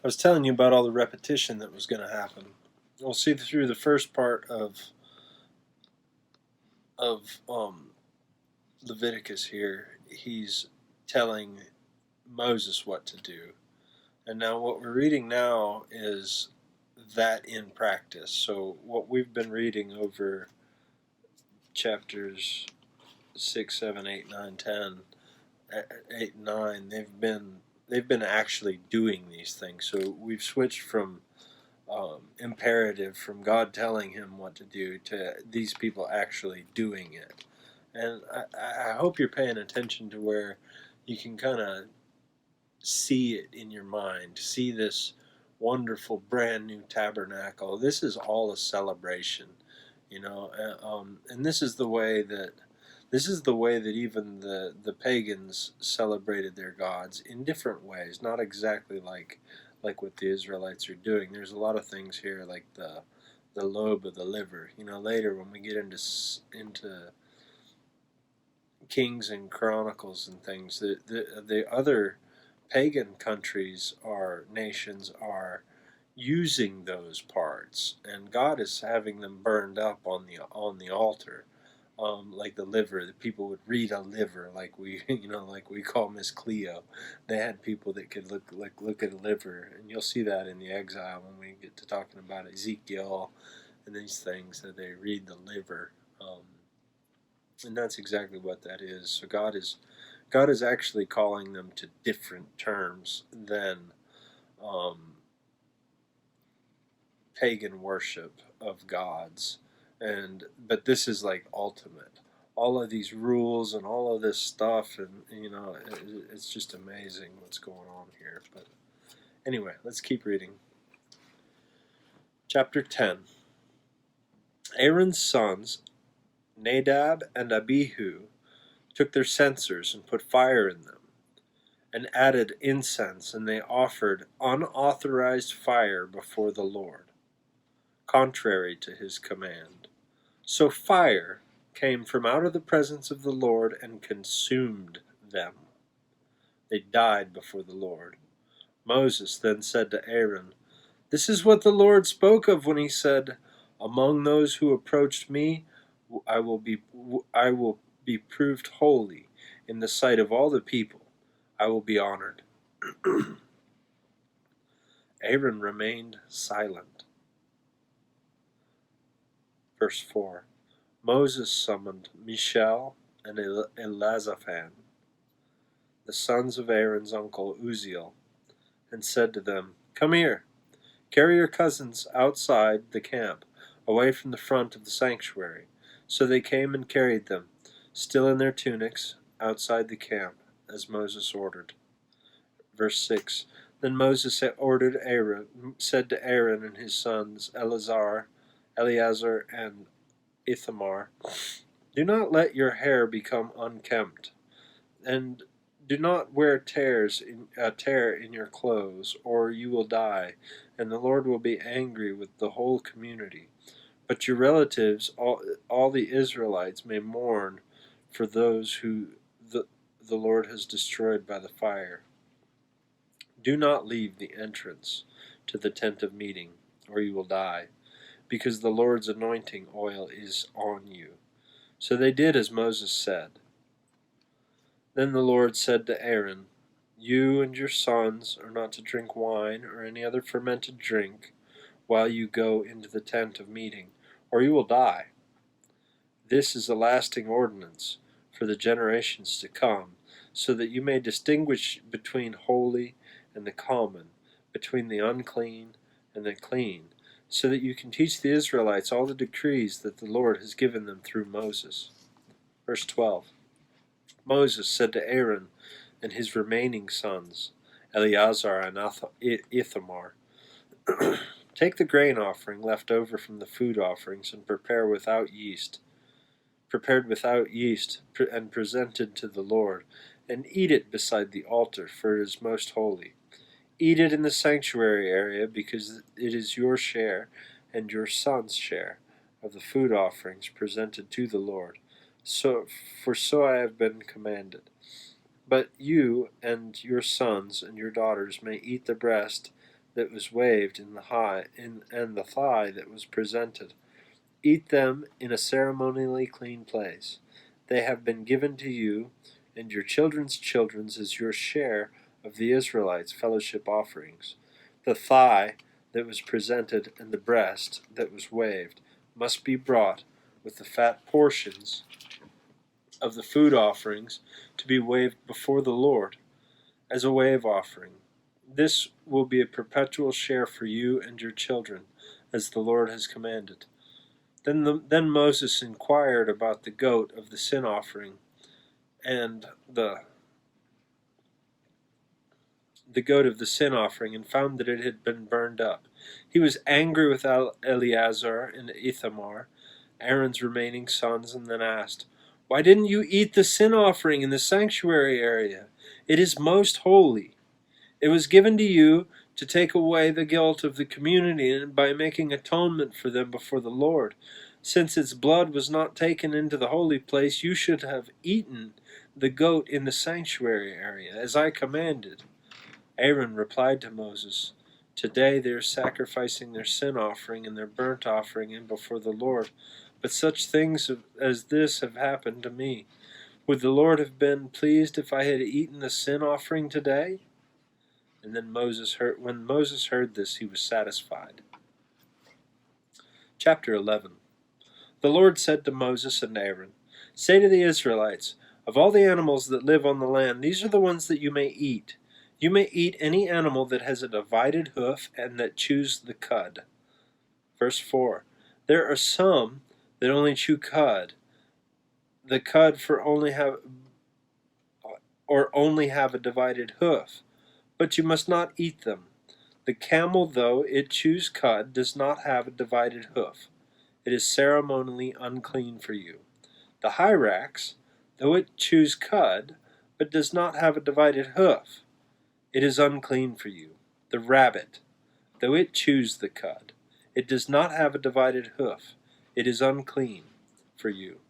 was telling you about all the repetition that was going to happen. We'll see through the first part of Leviticus here. He's telling Moses what to do. And now what we're reading now is that in practice. So what we've been reading over chapters 6, 7, 8, 9, 10, 8, and 9, they've been actually doing these things. So we've switched from imperative, from God telling him what to do, to these people actually doing it. And I hope you're paying attention to where you can kind of see it in your mind, see this wonderful brand new tabernacle. This is all a celebration, and this is the way that even the pagans celebrated their gods in different ways, not exactly like what the Israelites are doing. There's a lot of things here like the lobe of the liver. Later when we get into Kings and Chronicles and things, the other pagan countries or nations are using those parts, and God is having them burned up on the altar, like the liver. The people would read a liver, like we like we call Miss Cleo. They had people that could look at a liver, and you'll see that in the exile when we get to talking about Ezekiel and these things, that they read the liver, and that's exactly what that is. So God is actually calling them to different terms than pagan worship of gods, but this is like ultimate. All of these rules and all of this stuff, and it's just amazing what's going on here. But anyway, let's keep reading. Chapter 10. Aaron's sons, Nadab and Abihu, took their censers and put fire in them, and added incense, and they offered unauthorized fire before the Lord, contrary to his command. So fire came from out of the presence of the Lord and consumed them. They died before the Lord. Moses then said to Aaron, "This is what the Lord spoke of when he said, 'Among those who approached me, I will be proved holy in the sight of all the people. I will be honored.'" Aaron remained silent. Verse 4. Moses summoned Mishael and Elazaphan, the sons of Aaron's uncle Uzziel, and said to them, "Come here, carry your cousins outside the camp, away from the front of the sanctuary." So they came and carried them, still in their tunics, outside the camp, as Moses ordered. Verse 6. Then Moses said to Aaron and his sons Eleazar and Ithamar, "Do not let your hair become unkempt, and do not wear a tear in your clothes, or you will die, and the Lord will be angry with the whole community. But your relatives, all the Israelites, may mourn for those who the Lord has destroyed by the fire. Do not leave the entrance to the tent of meeting, or you will die, because the Lord's anointing oil is on you." So they did as Moses said. Then the Lord said to Aaron, "You and your sons are not to drink wine or any other fermented drink while you go into the tent of meeting, or you will die. This is a lasting ordinance for the generations to come, so that you may distinguish between holy and the common, between the unclean and the clean, so that you can teach the Israelites all the decrees that the Lord has given them through Moses." Verse 12. Moses said to Aaron and his remaining sons, Eleazar and Ithamar, "Take the grain offering left over from the food offerings and prepared without yeast, and presented to the Lord, and eat it beside the altar, for it is most holy. Eat it in the sanctuary area, because it is your share and your son's share of the food offerings presented to the Lord. So I have been commanded. But you and your sons and your daughters may eat the breast that was waved and the thigh that was presented. Eat them in a ceremonially clean place. They have been given to you and your children's children as your share of the Israelites' fellowship offerings. The thigh that was presented and the breast that was waved must be brought with the fat portions of the food offerings to be waved before the Lord as a wave offering. This will be a perpetual share for you and your children, as the Lord has commanded. Then Moses inquired about the goat of the sin offering and the goat of the sin offering, and found that it had been burned up. He was angry with Eleazar and Ithamar, Aaron's remaining sons, and then asked, "Why didn't you eat the sin offering in the sanctuary area? It is most holy. It was given to you to take away the guilt of the community and by making atonement for them before the Lord. Since its blood was not taken into the holy place, you should have eaten the goat in the sanctuary area, as I commanded." Aaron replied to Moses, "Today they are sacrificing their sin offering and their burnt offering in before the Lord, but such things as this have happened to me. Would the Lord have been pleased if I had eaten the sin offering today?" And then when Moses heard this, he was satisfied. Chapter 11. The Lord said to Moses and Aaron, "Say to the Israelites, of all the animals that live on the land, these are the ones that you may eat. You may eat any animal that has a divided hoof and that chews the cud." Verse 4. There are some that only chew cud, the cud only have a divided hoof, but you must not eat them. The camel, though it chews cud, does not have a divided hoof. It is ceremonially unclean for you. The hyrax, though it chews cud, but does not have a divided hoof, it is unclean for you. The rabbit, though it chews the cud, it does not have a divided hoof, it is unclean for you.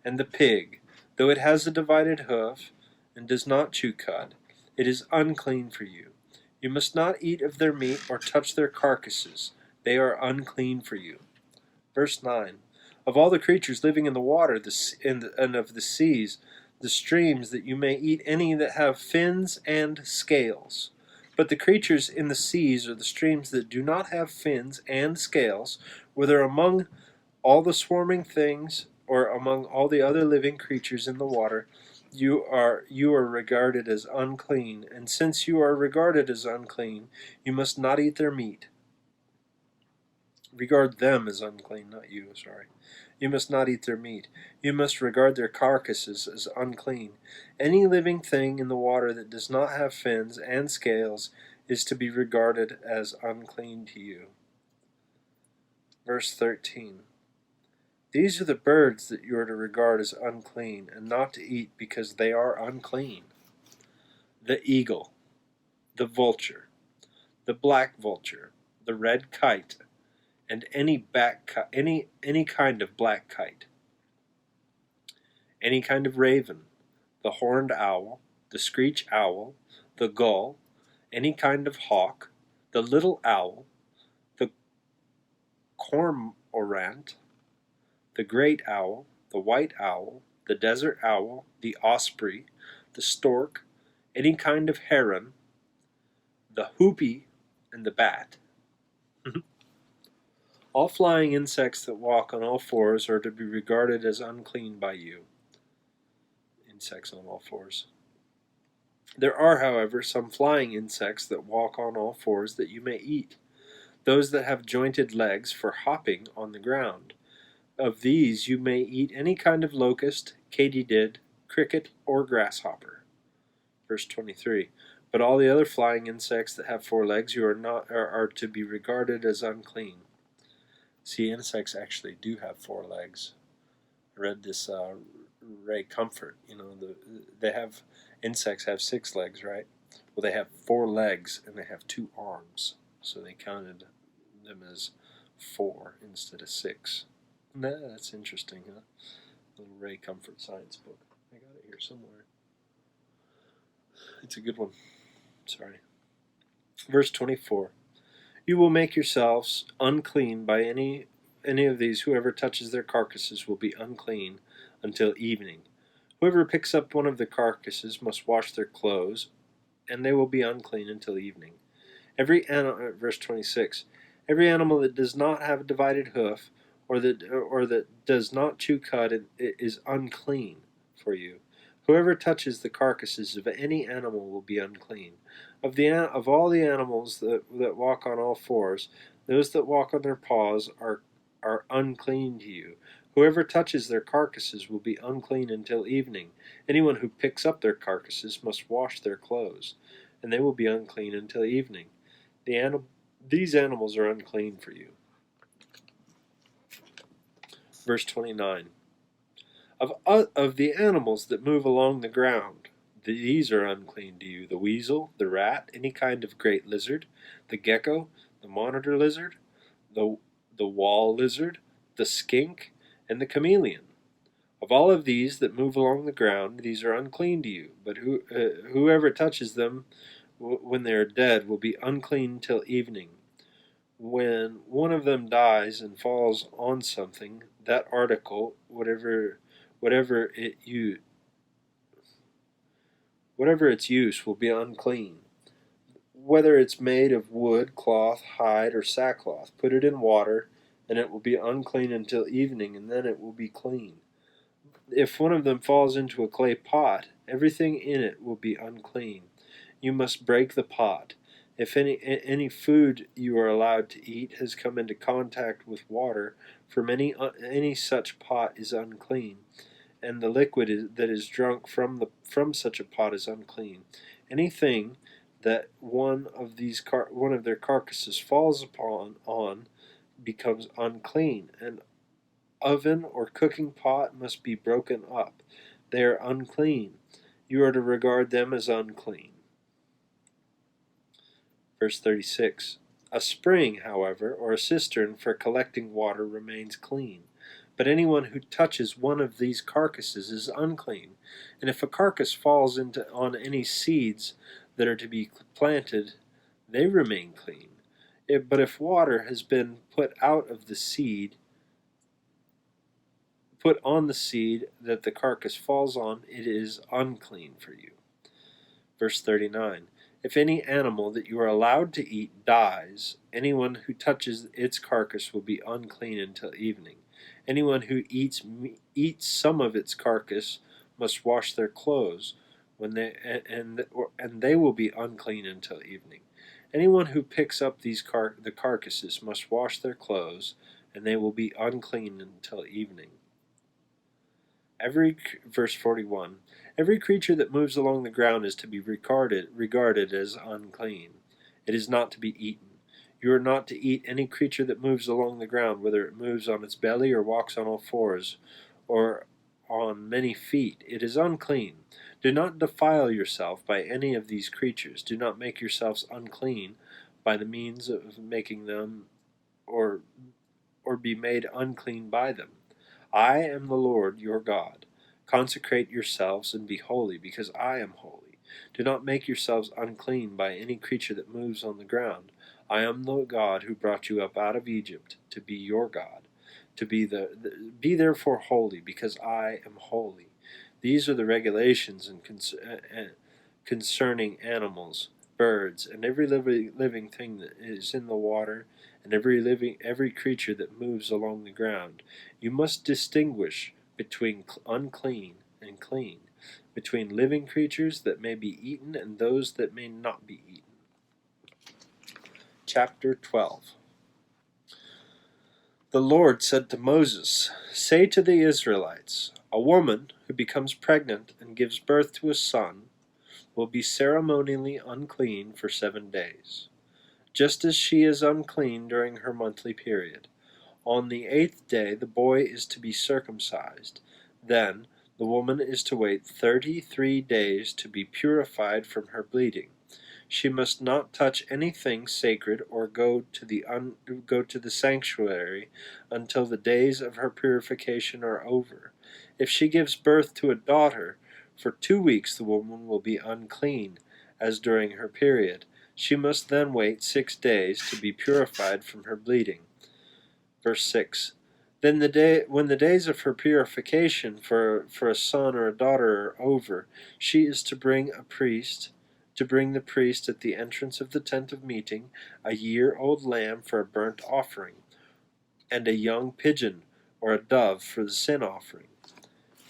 And the pig, though it has a divided hoof, and does not chew cud, it is unclean for you. You must not eat of their meat or touch their carcasses. They are unclean for you. Verse 9. Of all the creatures living in the water and of the seas, the streams, that you may eat any that have fins and scales. But the creatures in the seas or the streams that do not have fins and scales, whether among all the swarming things or among all the other living creatures in the water, you are regarded as unclean. And since you are regarded as unclean, you must not eat their meat. Regard them as unclean, not you, sorry. You must not eat their meat. You must regard their carcasses as unclean. Any living thing in the water that does not have fins and scales is to be regarded as unclean to you. Verse 13. These are the birds that you are to regard as unclean, and not to eat because they are unclean: the eagle, the vulture, the black vulture, the red kite, and any kind of black kite, any kind of raven, the horned owl, the screech owl, the gull, any kind of hawk, the little owl, the cormorant, the great owl, the white owl, the desert owl, the osprey, the stork, any kind of heron, the hoopie, and the bat. All flying insects that walk on all fours are to be regarded as unclean by you. Insects on all fours. There are, however, some flying insects that walk on all fours that you may eat, those that have jointed legs for hopping on the ground. Of these you may eat any kind of locust, katydid, cricket, or grasshopper. Verse 23. But all the other flying insects that have 4 legs are to be regarded as unclean. See, insects actually do have 4 legs. I read this Ray Comfort. Insects have 6 legs, right? Well, they have 4 legs and they have 2 arms, so they counted them as 4 instead of 6. That's interesting, huh? Little Ray Comfort science book. I got it here somewhere. It's a good one. Sorry. Verse 24. You will make yourselves unclean by any of these. Whoever touches their carcasses will be unclean until evening. Whoever picks up one of the carcasses must wash their clothes, and they will be unclean until evening. Verse 26. Every animal that does not have a divided hoof, or that does not chew cud, is unclean for you. Whoever touches the carcasses of any animal will be unclean. Of all the animals that walk on all fours, those that walk on their paws are unclean to you. Whoever touches their carcasses will be unclean until evening. Anyone who picks up their carcasses must wash their clothes, and they will be unclean until evening. These animals are unclean for you. Verse 29. Of the animals that move along the ground, these are unclean to you: the weasel, the rat, any kind of great lizard, the gecko, the monitor lizard, the wall lizard, the skink, and the chameleon. Of all of these that move along the ground, these are unclean to you, but whoever touches them when they are dead will be unclean till evening. When one of them dies and falls on something, that article, whatever its use, will be unclean. Whether it's made of wood, cloth, hide, or sackcloth, put it in water, and it will be unclean until evening, and then it will be clean. If one of them falls into a clay pot, everything in it will be unclean. You must break the pot. If any food you are allowed to eat has come into contact with water from any such pot is unclean, and the liquid that is drunk from such a pot is unclean. Anything that one of their carcasses falls on becomes unclean. An oven or cooking pot must be broken up. They are unclean. You are to regard them as unclean. Verse 36. A spring, however, or a cistern for collecting water remains clean. But anyone who touches one of these carcasses is unclean. And if a carcass falls on any seeds that are to be planted, they remain clean. But if water has been put on the seed that the carcass falls on, it is unclean for you. Verse 39. If any animal that you are allowed to eat dies, anyone who touches its carcass will be unclean until evening. Anyone who eats some of its carcass must wash their clothes, and they will be unclean until evening. Anyone who picks up the carcasses must wash their clothes, and they will be unclean until evening. Verse 41. Every creature that moves along the ground is to be regarded as unclean. It is not to be eaten. You are not to eat any creature that moves along the ground, whether it moves on its belly or walks on all fours, or on many feet. It is unclean. Do not defile yourself by any of these creatures. Do not make yourselves unclean by the means of making them, or be made unclean by them. I am the Lord your God. Consecrate yourselves and be holy, because I am holy. Do not make yourselves unclean by any creature that moves on the ground. I am the God who brought you up out of Egypt to be your God. Be therefore holy, because I am holy. These are the regulations concerning animals, birds, and every living thing that is in the water, and every creature that moves along the ground. You must distinguish between unclean and clean, between living creatures that may be eaten and those that may not be eaten. Chapter 12. The Lord said to Moses, "Say to the Israelites, a woman who becomes pregnant and gives birth to a son will be ceremonially unclean for 7 days, just as she is unclean during her monthly period. On the 8th day the boy is to be circumcised. Then the woman is to wait 33 days to be purified from her bleeding. She must not touch anything sacred or go to the sanctuary until the days of her purification are over. If she gives birth to a daughter, for 2 weeks the woman will be unclean, as during her period. She must then wait 6 days to be purified from her bleeding. Verse 6. Then when the days of her purification for a son or a daughter are over, she is to bring the priest at the entrance of the tent of meeting a year-old lamb for a burnt offering, and a young pigeon or a dove for the sin offering.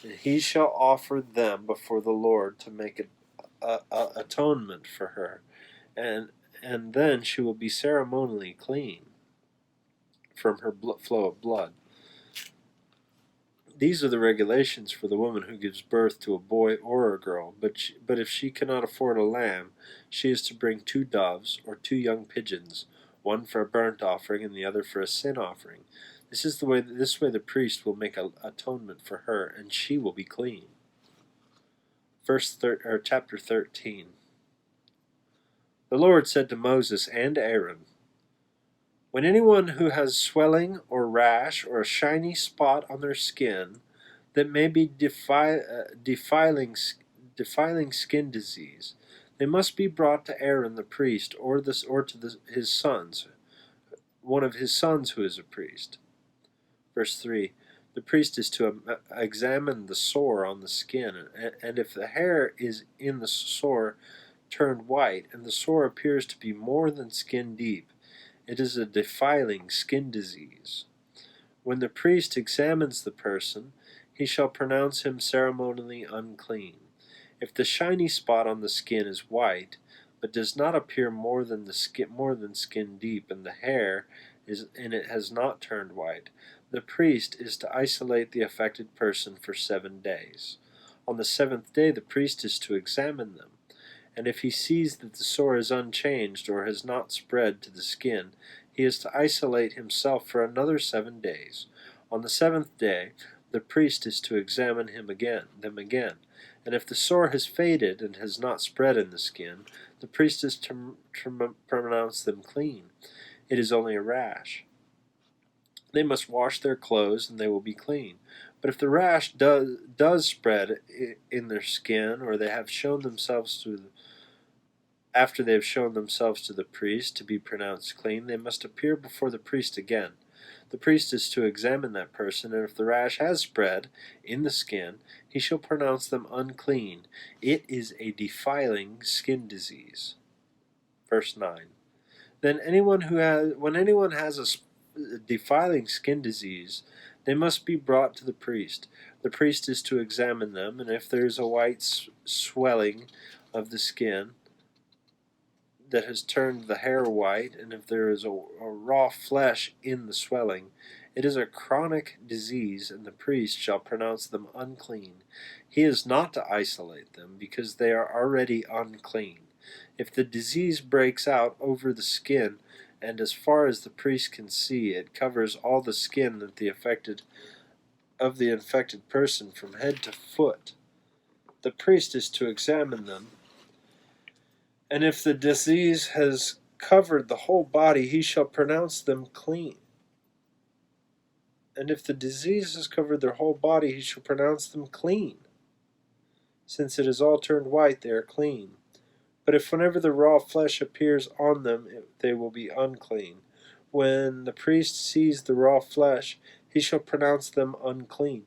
And he shall offer them before the Lord to make a atonement for her, and then she will be ceremonially clean from her flow of blood. These are the regulations for the woman who gives birth to a boy or a girl, but if she cannot afford a lamb, she is to bring 2 doves or 2 young pigeons, one for a burnt offering and the other for a sin offering. This way the priest will make atonement for her, and she will be clean. Chapter 13. The Lord said to Moses and Aaron, when anyone who has swelling or rash or a shiny spot on their skin that may be defiling skin disease, they must be brought to Aaron the priest or to his sons, one of his sons who is a priest. Verse 3. The priest is to examine the sore on the skin, and if the hair is in the sore turned white, and the sore appears to be more than skin deep, it is a defiling skin disease. When the priest examines the person, he shall pronounce him ceremonially unclean. If the shiny spot on the skin is white, but does not appear more than skin deep, and the hair in it has not turned white, the priest is to isolate the affected person for 7 days. On the 7th day the priest is to examine them, and if he sees that the sore is unchanged or has not spread to the skin, he is to isolate himself for another 7 days. On the 7th day the priest is to examine them again, and if the sore has faded and has not spread in the skin, the priest is to pronounce them clean. It is only a rash. They must wash their clothes, and they will be clean. But if the rash does spread in their skin, or they have shown themselves after they have shown themselves to the priest to be pronounced clean, they must appear before the priest again. The priest is to examine that person, and if the rash has spread in the skin, he shall pronounce them unclean. It is a defiling skin disease. Verse 9. Then when anyone has a defiling skin disease, they must be brought to the priest. The priest is to examine them, and if there is a white swelling of the skin that has turned the hair white, and if there is a raw flesh in the swelling, it is a chronic disease, and the priest shall pronounce them unclean. He is not to isolate them, because they are already unclean. If the disease breaks out over the skin, and as far as the priest can see, it covers all the skin of the infected person from head to foot, the priest is to examine them, and if the disease has covered the whole body, he shall pronounce them clean. And if the disease has covered their whole body, he shall pronounce them clean. Since it is all turned white, they are clean. But if whenever the raw flesh appears on them, they will be unclean. When the priest sees the raw flesh, he shall pronounce them unclean.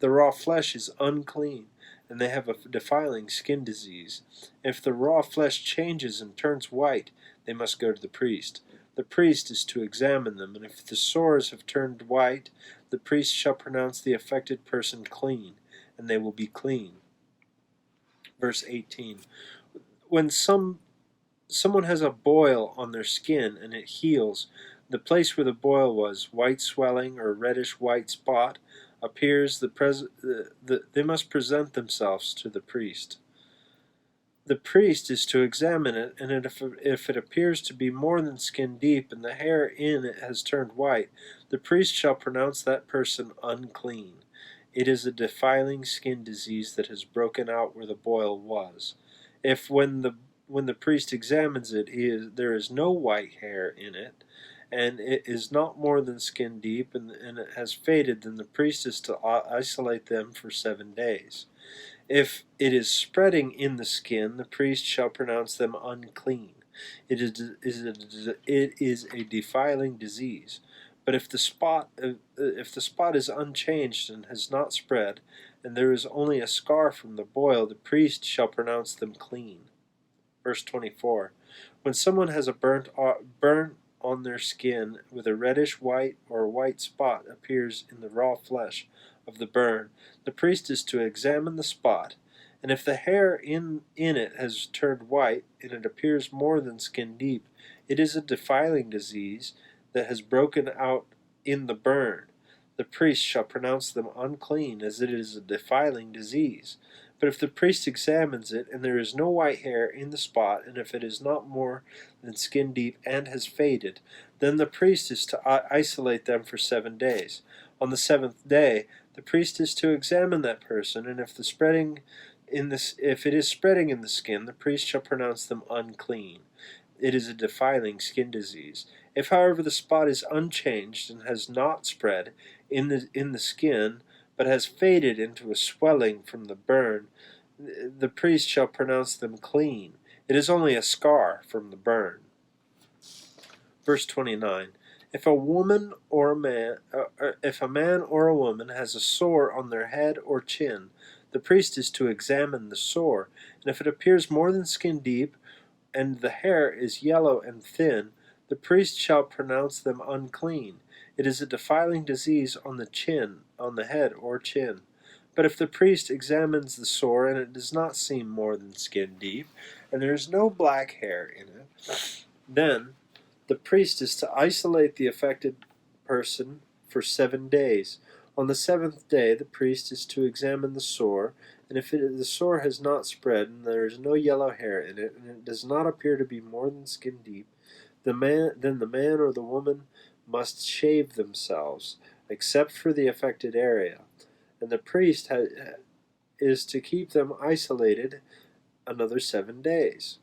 The raw flesh is unclean, and they have a defiling skin disease. If the raw flesh changes and turns white, they must go to the priest. The priest is to examine them, and if the sores have turned white, the priest shall pronounce the affected person clean, and they will be clean. Verse 18. When someone has a boil on their skin and it heals, the place where the boil was, white swelling or reddish white spot, appears, they must present themselves to the priest. The priest is to examine it, and if it appears to be more than skin deep, and the hair in it has turned white, the priest shall pronounce that person unclean. It is a defiling skin disease that has broken out where the boil was. If when the priest examines it, there is no white hair in it, and it is not more than skin deep, and it has faded, then the priest is to isolate them for 7 days. If it is spreading in the skin, the priest shall pronounce them unclean. It is a defiling disease. But if the spot is unchanged and has not spread, and there is only a scar from the boil, the priest shall pronounce them clean. Verse 24. When someone has a burnt on their skin with a reddish white or white spot appears in the raw flesh of the burn, the priest is to examine the spot, and if the hair in it has turned white, and it appears more than skin deep, it is a defiling disease that has broken out in the burn. The priest shall pronounce them unclean, as it is a defiling disease. But if the priest examines it, and there is no white hair in the spot, and if it is not more than skin deep and has faded, then the priest is to isolate them for 7 days. On the 7th day, the priest is to examine that person, and if it is spreading in the skin, the priest shall pronounce them unclean. It is a defiling skin disease. If, however, the spot is unchanged and has not spread in the skin, but has faded into a swelling from the burn, the priest shall pronounce them clean. It is only a scar from the burn. Verse 29. If a man or a woman has a sore on their head or chin, the priest is to examine the sore, and if it appears more than skin deep, and the hair is yellow and thin, the priest shall pronounce them unclean. It is a defiling disease on the head or chin. But if the priest examines the sore, and it does not seem more than skin deep, and there is no black hair in it, then the priest is to isolate the affected person for 7 days. On the 7th day, the priest is to examine the sore, and if the sore has not spread, and there is no yellow hair in it, and it does not appear to be more than skin deep, then the man or the woman must shave themselves, except for the affected area, and the priest is to keep them isolated another 7 days.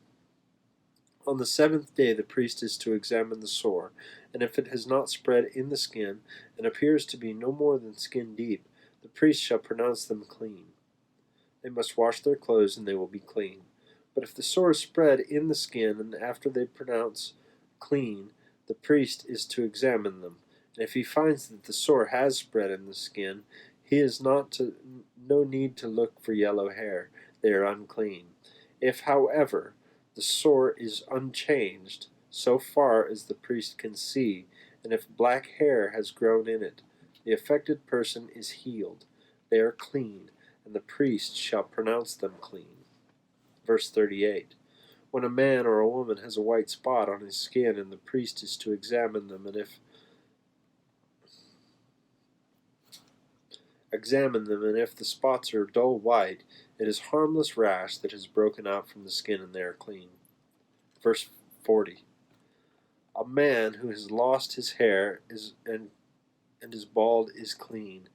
On the 7th day the priest is to examine the sore, and if it has not spread in the skin, and appears to be no more than skin deep, the priest shall pronounce them clean. They must wash their clothes, and they will be clean. But if the sore is spread in the skin, and after they pronounce clean, the priest is to examine them, and if he finds that the sore has spread in the skin, he is no need to look for yellow hair. They are unclean. If, however, the sore is unchanged, so far as the priest can see, and if black hair has grown in it, the affected person is healed. They are clean, and the priest shall pronounce them clean. Verse 38. When a man or a woman has a white spot on his skin, and the priest is to examine them, and if the spots are dull white, it is harmless rash that has broken out from the skin, and they are clean. Verse 40. A man who has lost his hair and is bald is clean.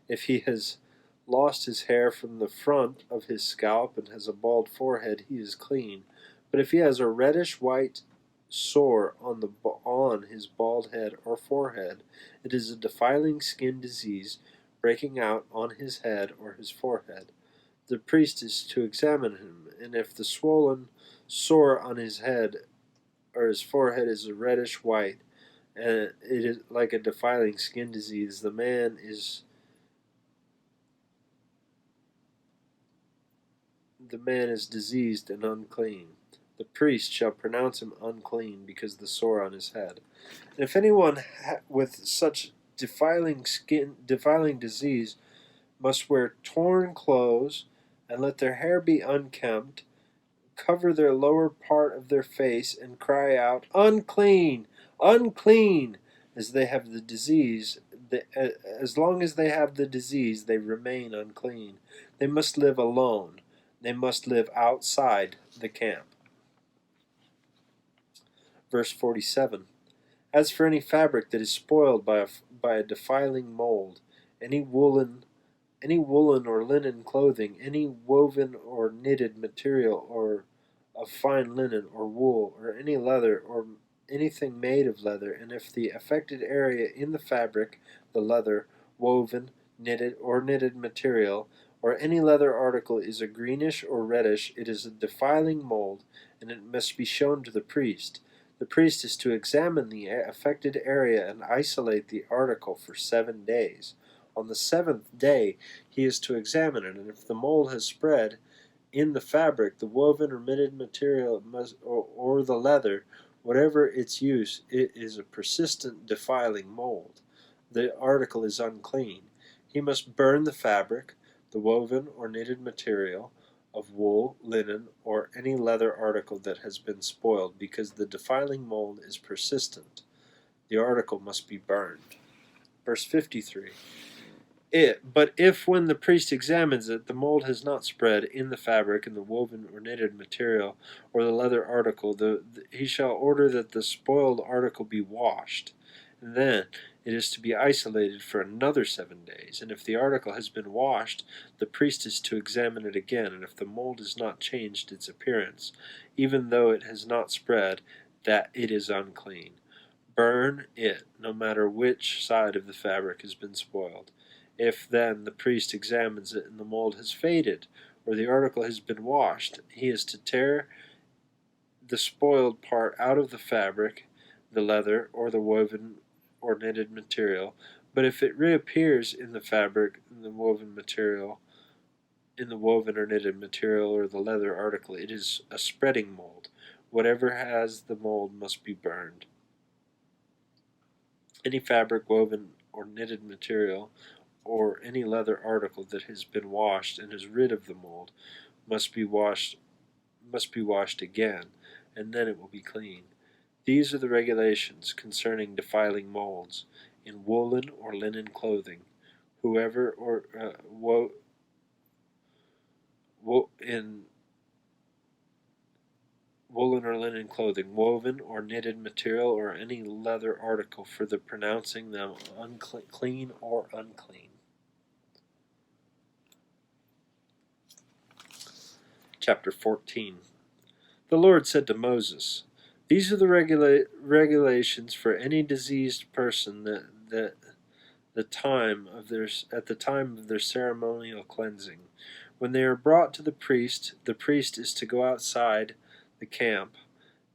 If he has lost his hair from the front of his scalp and has a bald forehead, he is clean. But if he has a reddish white sore on his bald head or forehead, it is a defiling skin disease breaking out on his head or his forehead. The priest is to examine him, and if the swollen sore on his head or his forehead is a reddish white, and it is like a defiling skin disease, the man is diseased and unclean. The priest shall pronounce him unclean because of the sore on his head. And if anyone with such defiling disease must wear torn clothes, and let their hair be unkempt, cover their lower part of their face, and cry out, "Unclean! Unclean!" As they have the disease, as long as they have the disease, they remain unclean. They must live alone. They must live outside the camp. Verse 47. As for any fabric that is spoiled by a defiling mold, any woolen or linen clothing, any woven or knitted material, or of fine linen or wool, or any leather, or anything made of leather, and if the affected area in the fabric, the leather, woven, knitted material, or any leather article is a greenish or reddish, it is a defiling mold, and it must be shown to the priest. The priest is to examine the affected area and isolate the article for 7 days. On the 7th day he is to examine it, and if the mold has spread in the fabric, the woven or knitted material or the leather, whatever its use, it is a persistent defiling mold. The article is unclean. He must burn the fabric, the woven or knitted material of wool, linen, or any leather article that has been spoiled, because the defiling mold is persistent. The article must be burned. Verse 53. But if, when the priest examines it, the mold has not spread in the fabric, in the woven or knitted material, or the leather article, he shall order that the spoiled article be washed, and then it is to be isolated for another 7 days. And if the article has been washed, the priest is to examine it again, and if the mold has not changed its appearance, even though it has not spread, that it is unclean. Burn it, no matter which side of the fabric has been spoiled. If then the priest examines it and the mold has faded, or the article has been washed, he is to tear the spoiled part out of the fabric, the leather, or the woven or knitted material. But if it reappears in the fabric, in the woven or knitted material, or the leather article, it is a spreading mold. Whatever has the mold must be burned. Any fabric, woven, or knitted material, or any leather article that has been washed and is rid of the mold must be washed again, and then it will be clean. These are the regulations concerning defiling molds in woolen or linen clothing. Whoever in woolen or linen clothing, woven or knitted material, or any leather article, for the pronouncing them clean or unclean. Chapter 14. The Lord said to Moses, "These are the regulations for any diseased person at the time of their ceremonial cleansing. When they are brought to the priest is to go outside the camp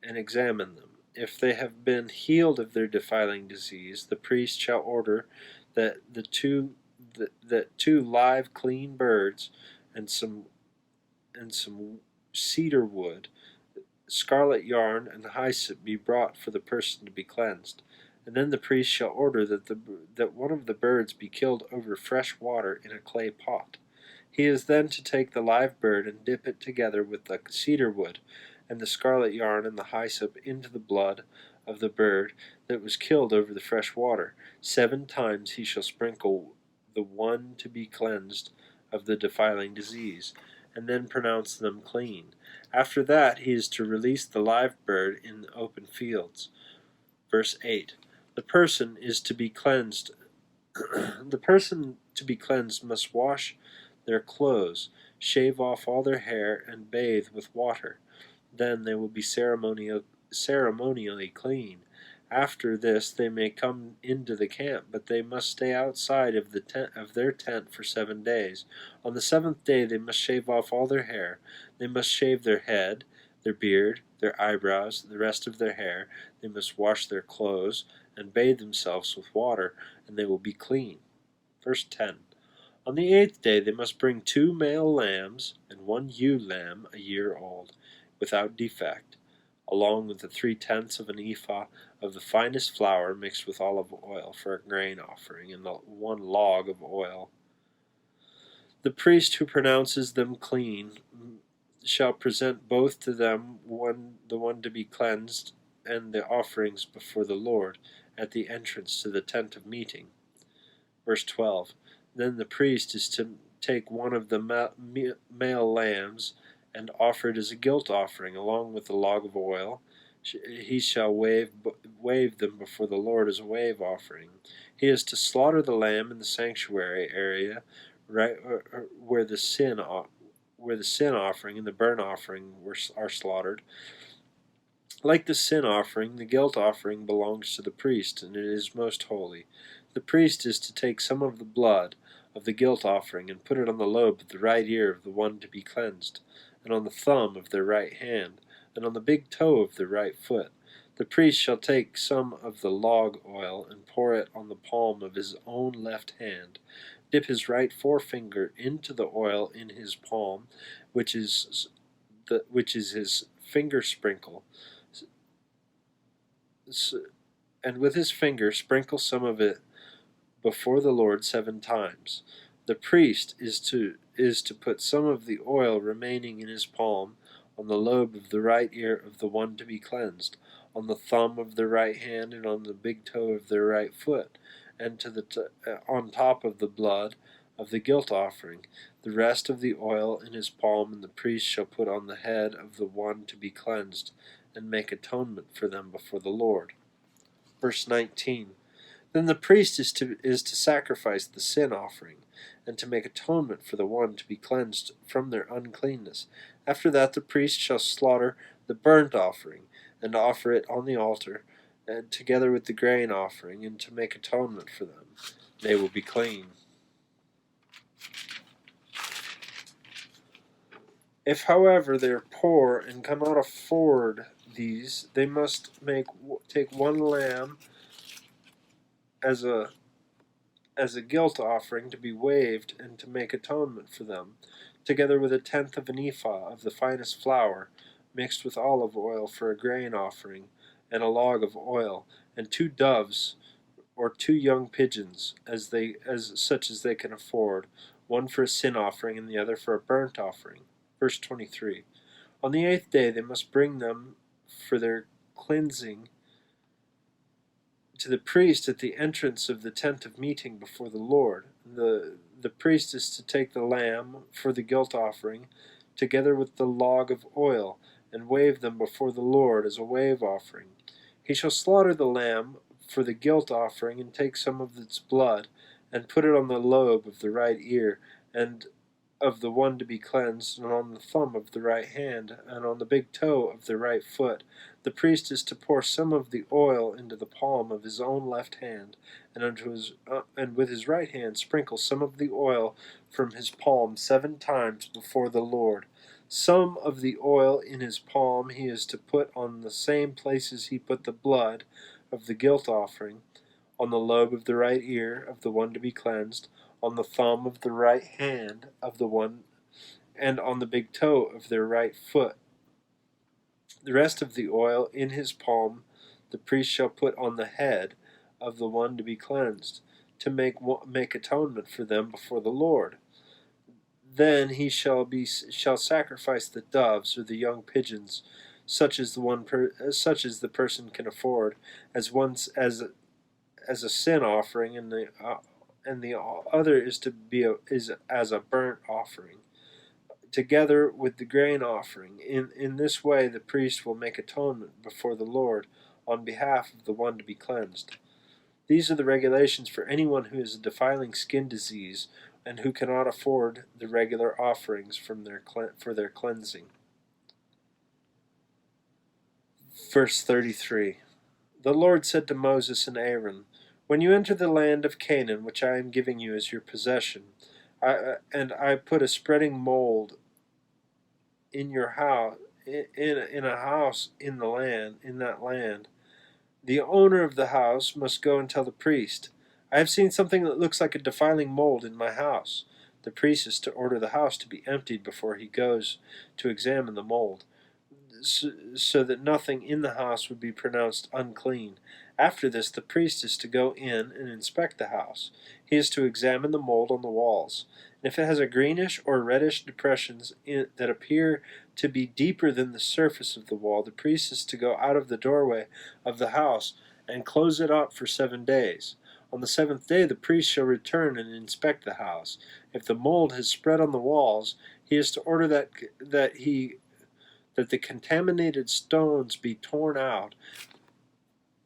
and examine them. If they have been healed of their defiling disease, the priest shall order that two live clean birds and some cedar wood, scarlet yarn, and hyssop be brought for the person to be cleansed. And then the priest shall order that one of the birds be killed over fresh water in a clay pot. He is then to take the live bird and dip it together with the cedar wood and the scarlet yarn and the hyssop into the blood of the bird that was killed over the fresh water. 7 times he shall sprinkle the one to be cleansed of the defiling disease, and then pronounce them clean. After that he is to release the live bird in the open fields." Verse 8. The person to be cleansed must wash their clothes, shave off all their hair, and bathe with water. Then they will be ceremonially clean. After this they may come into the camp, but they must stay outside of their tent for 7 days. On the 7th day they must shave off all their hair. They must shave their head, their beard, their eyebrows, the rest of their hair. They must wash their clothes and bathe themselves with water, and they will be clean. Verse 10. On the 8th day they must bring 2 male lambs and 1 ewe lamb a year old, without defect, along with the 3/10 of an ephah of the finest flour mixed with olive oil for a grain offering, and 1 log of oil. The priest who pronounces them clean shall present both to them, the one to be cleansed, and the offerings before the Lord at the entrance to the tent of meeting. Verse 12. Then the priest is to take one of the male lambs and offer it as a guilt offering, along with the log of oil. He shall wave them before the Lord as a wave offering. He is to slaughter the lamb in the sanctuary area, right where the sin offering and the burnt offering are slaughtered. Like the sin offering, the guilt offering belongs to the priest, and it is most holy. The priest is to take some of the blood, of the guilt offering, and put it on the lobe of the right ear of the one to be cleansed, and on the thumb of their right hand, and on the big toe of their right foot. The priest shall take some of the log oil and pour it on the palm of his own left hand, dip his right forefinger into the oil in his palm, which is his finger sprinkle, and with his finger sprinkle some of it before the Lord 7 times. The priest is to put some of the oil remaining in his palm on the lobe of the right ear of the one to be cleansed, on the thumb of their right hand, and on the big toe of their right foot, and on top of the blood of the guilt offering. The rest of the oil in his palm, and the priest shall put on the head of the one to be cleansed, and make atonement for them before the Lord. Verse 19. Then the priest is to sacrifice the sin offering, and to make atonement for the one to be cleansed from their uncleanness. After that the priest shall slaughter the burnt offering, and offer it on the altar, and together with the grain offering, and to make atonement for them. They will be clean. If, however, they are poor and cannot afford these, they must take one lamb as a guilt offering to be waved and to make atonement for them, together with 1/10 of an ephah of the finest flour, mixed with olive oil for a grain offering, and a log of oil, and 2 doves or 2 young pigeons, such as they can afford, one for a sin offering and the other for a burnt offering. Verse 23. On the 8th day they must bring them for their cleansing to the priest at the entrance of the tent of meeting before the Lord. The priest is to take the lamb for the guilt offering, together with the log of oil, and wave them before the Lord as a wave offering. He shall slaughter the lamb for the guilt offering, and take some of its blood, and put it on the lobe of the right ear, and of the one to be cleansed, and on the thumb of the right hand, and on the big toe of the right foot. The priest is to pour some of the oil into the palm of his own left hand, and with his right hand sprinkle some of the oil from his palm 7 times before the Lord. Some of the oil in his palm he is to put on the same places he put the blood of the guilt offering, on the lobe of the right ear of the one to be cleansed, on the thumb of the right hand of the one, and on the big toe of their right foot. The rest of the oil in his palm the priest shall put on the head of the one to be cleansed, to make atonement for them before the Lord. Then he shall sacrifice the doves or the young pigeons, such as the person can afford, as a sin offering, and the other is as a burnt offering, together with the grain offering. In this way the priest will make atonement before the Lord on behalf of the one to be cleansed. These are the regulations for anyone who has a defiling skin disease and who cannot afford the regular offerings for their cleansing. Verse 33. The Lord said to Moses and Aaron, when you enter the land of Canaan, which I am giving you as your possession, I put a spreading mold in your house, in a house in that land, the owner of the house must go and tell the priest, I have seen something that looks like a defiling mold in my house. The priest is to order the house to be emptied before he goes to examine the mold, so that nothing in the house would be pronounced unclean. After this, the priest is to go in and inspect the house. He is to examine the mold on the walls, and if it has a greenish or reddish depressions that appear to be deeper than the surface of the wall, the priest is to go out of the doorway of the house and close it up for 7 days. On the 7th day the priest shall return and inspect the house. If the mold has spread on the walls, he is to order that the contaminated stones be torn out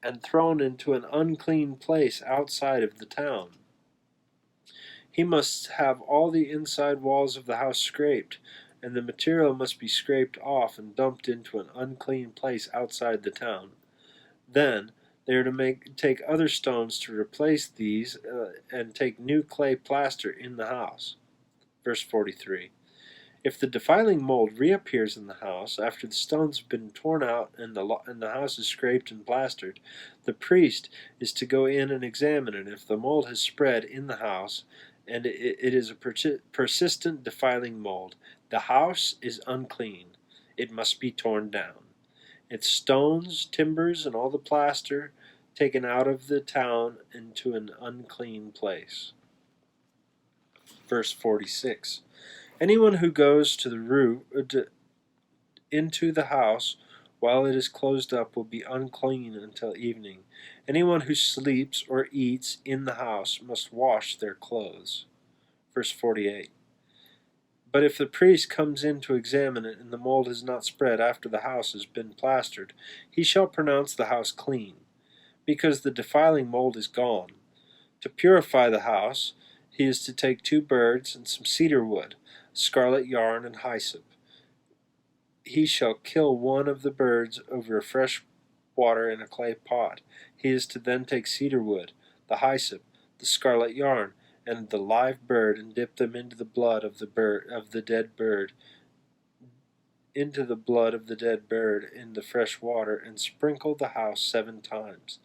and thrown into an unclean place outside of the town. He must have all the inside walls of the house scraped, and the material must be scraped off and dumped into an unclean place outside the town. Then They are to take other stones to replace these and take new clay plaster in the house. Verse 43. If the defiling mold reappears in the house after the stones have been torn out and the house is scraped and plastered, the priest is to go in and examine it. If the mold has spread in the house and it is a persistent defiling mold, the house is unclean. It must be torn down. Its stones, timbers, and all the plaster taken out of the town into an unclean place. Verse 46. Anyone who goes to the roof into the house while it is closed up will be unclean until evening. Anyone who sleeps or eats in the house must wash their clothes. Verse 48. But if the priest comes in to examine it, and the mold has not spread after the house has been plastered, he shall pronounce the house clean, because the defiling mold is gone. To purify the house, he is to take 2 birds and some cedar wood, scarlet yarn, and hyssop. He shall kill one of the birds over fresh water in a clay pot. He is to then take cedar wood, the hyssop, the scarlet yarn, and the live bird, and dip them into the blood of the dead bird in the fresh water, and sprinkle the house 7 times.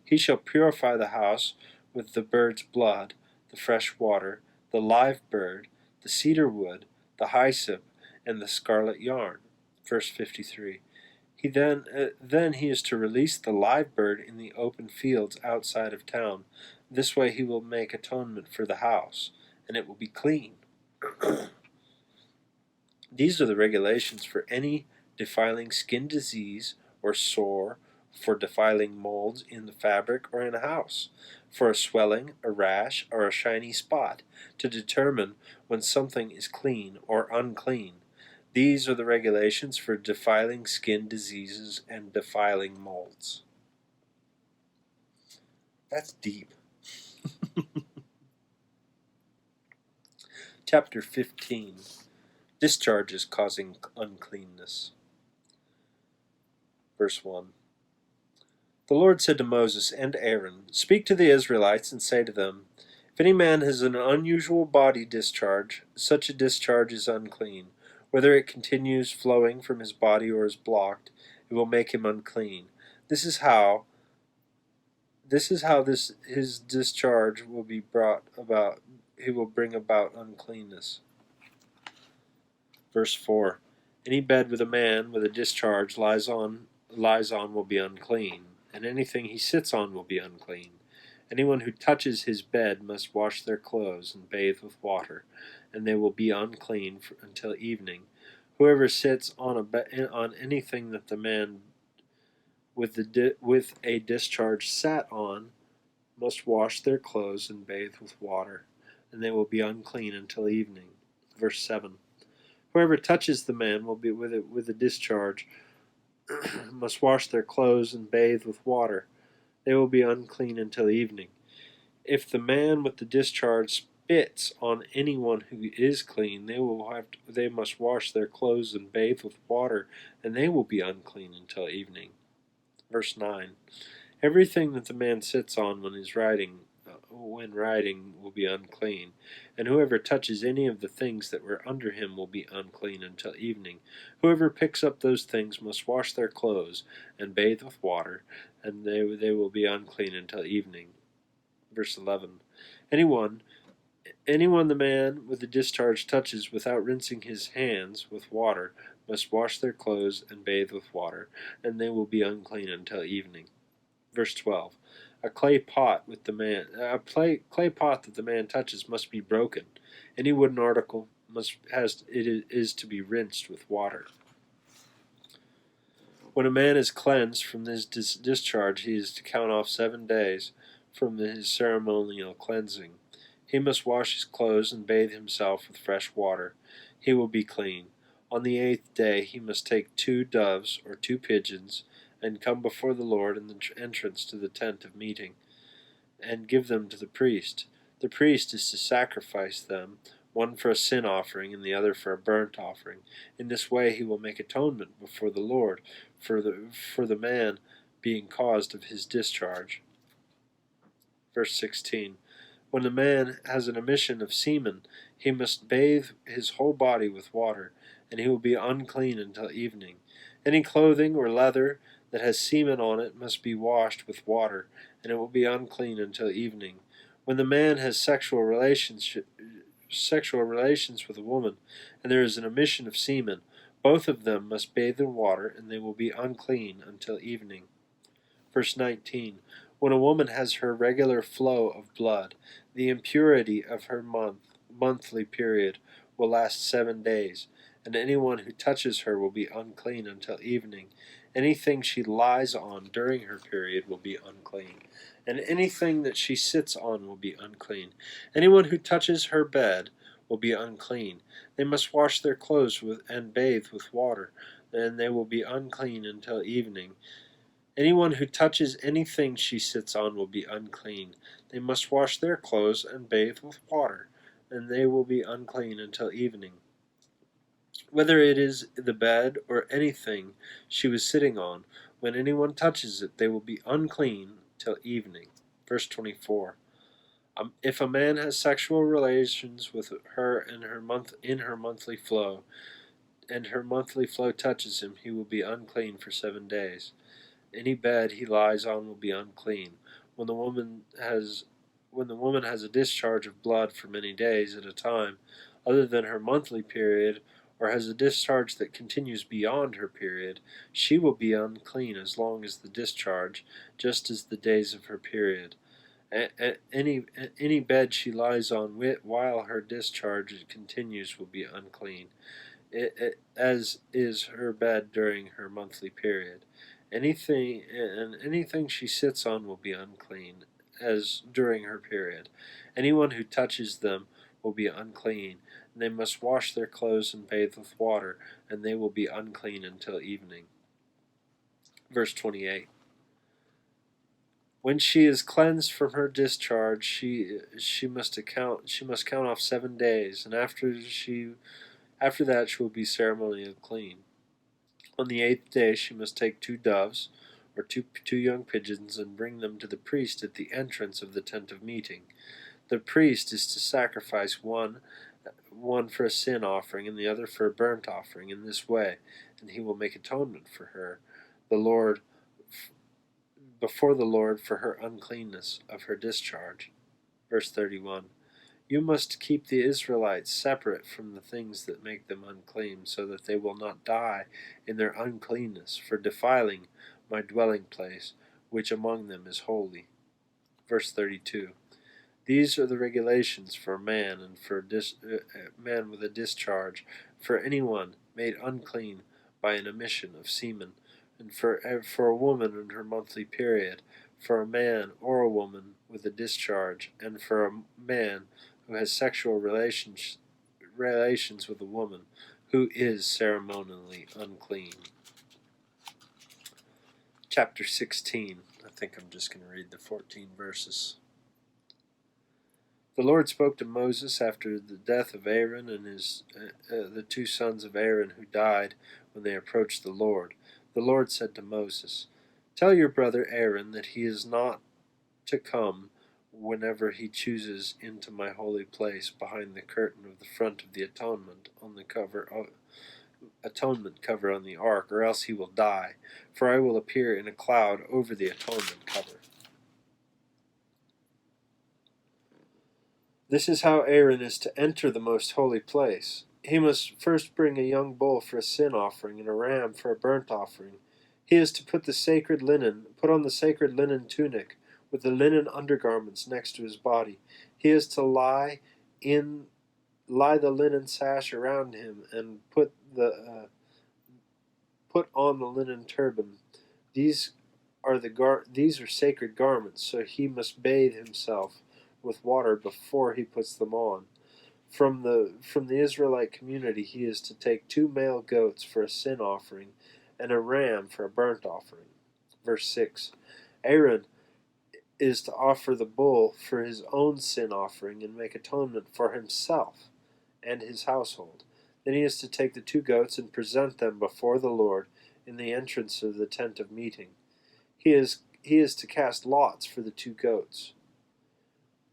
He shall purify the house with the bird's blood, the fresh water, the live bird, the cedar wood, the hyssop, and the scarlet yarn. Verse 53. Then he is to release the live bird in the open fields outside of town. This way he will make atonement for the house, and it will be clean. These are the regulations for any defiling skin disease or sore, for defiling molds in the fabric or in a house, for a swelling, a rash, or a shiny spot, to determine when something is clean or unclean. These are the regulations for defiling skin diseases and defiling molds. That's deep. Chapter 15. Discharges causing uncleanness. Verse 1. The Lord said to Moses and Aaron, Speak to the Israelites and say to them, If any man has an unusual body discharge, such a discharge is unclean. Whether it continues flowing from his body or is blocked, it will make him unclean. This is how his discharge will be brought about. He will bring about uncleanness. Verse 4. Any bed with a man with a discharge lies on will be unclean, and anything he sits on will be unclean. Anyone who touches his bed must wash their clothes and bathe with water, and they will be unclean until evening. Whoever sits on anything that the man with a discharge sat on must wash their clothes and bathe with water, and they will be unclean until evening. Verse 7. Whoever touches the man will be with a discharge must wash their clothes and bathe with water. They will be unclean until evening. If the man with the discharge spits on anyone who is clean, they must wash their clothes and bathe with water, and they will be unclean until evening. Verse 9. Everything that the man sits on when riding will be unclean, and whoever touches any of the things that were under him will be unclean until evening. Whoever picks up those things must wash their clothes and bathe with water, and they will be unclean until evening. Verse 11. Anyone the man with the discharge touches without rinsing his hands with water must wash their clothes and bathe with water, and they will be unclean until evening. Verse 12. A clay pot that the man touches must be broken. Any wooden article is to be rinsed with water. When a man is cleansed from this discharge, he is to count off 7 days from his ceremonial cleansing. He must wash his clothes and bathe himself with fresh water. He will be clean. On the 8th day he must take 2 doves or 2 pigeons, and come before the Lord in the entrance to the tent of meeting, and give them to the priest. The priest is to sacrifice them, one for a sin offering and the other for a burnt offering. In this way he will make atonement before the Lord for the man being caused of his discharge. Verse 16. When a man has an emission of semen, he must bathe his whole body with water, and he will be unclean until evening. Any clothing or leather that has semen on it must be washed with water, and it will be unclean until evening. When the man has sexual relations with a woman, and there is an emission of semen, both of them must bathe in water, and they will be unclean until evening. Verse 19. When a woman has her regular flow of blood, the impurity of her monthly period will last 7 days, and anyone who touches her will be unclean until evening. Anything she lies on during her period will be unclean, and anything that she sits on will be unclean. Anyone who touches her bed will be unclean. They must wash their clothes and bathe with water, and they will be unclean until evening. Anyone who touches anything she sits on will be unclean. They must wash their clothes and bathe with water, and they will be unclean until evening. Whether it is the bed or anything she was sitting on, when anyone touches it, they will be unclean till evening. Verse 24. If a man has sexual relations with her in her monthly flow, and her monthly flow touches him, he will be unclean for 7 days. Any bed he lies on will be unclean. When the woman has a discharge of blood for many days at a time, other than her monthly period, or has a discharge that continues beyond her period, she will be unclean as long as the discharge, just as the days of her period. Any bed she lies on while her discharge continues will be unclean, as is her bed during her monthly period. Anything she sits on will be unclean, as during her period. Anyone who touches them will be unclean, and they must wash their clothes and bathe with water, and they will be unclean until evening. Verse 28. When she is cleansed from her discharge, she must count off 7 days, and after that she will be ceremonially clean. On the 8th day she must take 2 doves, or two young pigeons, and bring them to the priest at the entrance of the tent of meeting. The priest is to sacrifice one for a sin offering and the other for a burnt offering in this way, and he will make atonement for her, before the Lord, for her uncleanness of her discharge. Verse 31. You must keep the Israelites separate from the things that make them unclean, so that they will not die in their uncleanness for defiling my dwelling place, which among them is holy. Verse 32. These are the regulations for a man and for a man with a discharge, for anyone made unclean by an emission of semen, and for a woman in her monthly period, for a man or a woman with a discharge, and for a man who has sexual relations with a woman who is ceremonially unclean. Chapter 16. I think I'm just going to read the 14 verses. The Lord spoke to Moses after the death of Aaron and the 2 sons of Aaron who died when they approached the Lord. The Lord said to Moses, Tell your brother Aaron that he is not to come whenever he chooses into my holy place behind the curtain of the front of the atonement cover on the ark, or else he will die, for I will appear in a cloud over the atonement cover. This is how Aaron is to enter the most holy place. He must first bring a young bull for a sin offering and a ram for a burnt offering. He is to put on the sacred linen tunic with the linen undergarments next to his body. He is to lie the linen sash around him and put on the linen turban. These are sacred garments, so he must bathe himself with water before he puts them on. From the Israelite community he is to take 2 male goats for a sin offering and a ram for a burnt offering. Verse 6. Aaron is to offer the bull for his own sin offering and make atonement for himself and his household. Then he is to take the 2 goats and present them before the Lord in the entrance of the tent of meeting. He is to cast lots for the 2 goats,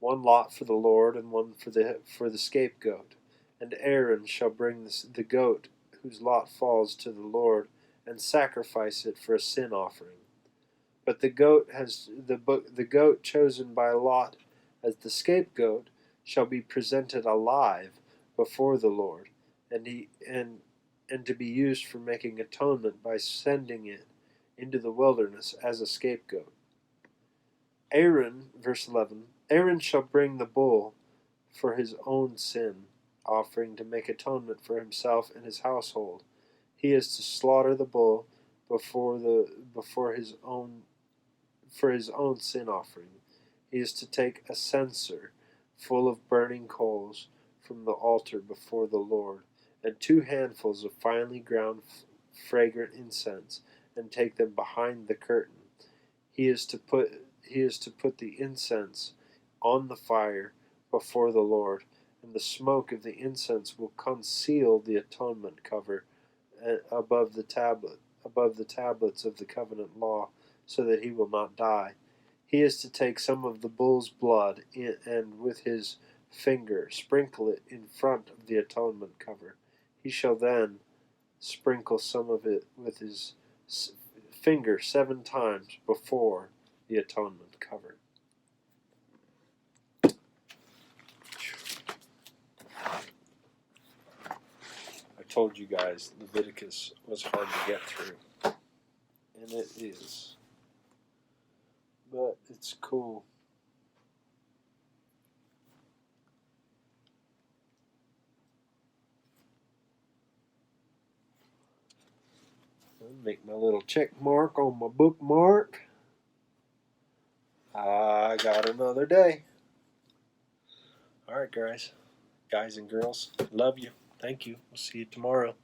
one lot for the Lord and one for the scapegoat. And Aaron shall bring the goat whose lot falls to the Lord and sacrifice it for a sin offering. But the goat chosen by lot as the scapegoat shall be presented alive before the Lord, and to be used for making atonement by sending it into the wilderness as a scapegoat. Aaron, verse 11, Aaron shall bring the bull for his own sin offering to make atonement for himself and his household. He is to slaughter the bull before his own for his own sin offering. He is to take a censer full of burning coals from the altar before the Lord, and 2 handfuls of finely ground fragrant incense, and take them behind the curtain. He is to put the incense on the fire before the Lord, and the smoke of the incense will conceal the atonement cover above the tablets of the covenant law, so that he will not die. He is to take some of the bull's blood and with his finger sprinkle it in front of the atonement cover. He shall then sprinkle some of it with his finger 7 times before the atonement cover. I told you guys Leviticus was hard to get through, and it is, but it's cool. I'll make my little check mark on my bookmark. I got another day. All right, guys and girls, love you. Thank you. We'll see you tomorrow.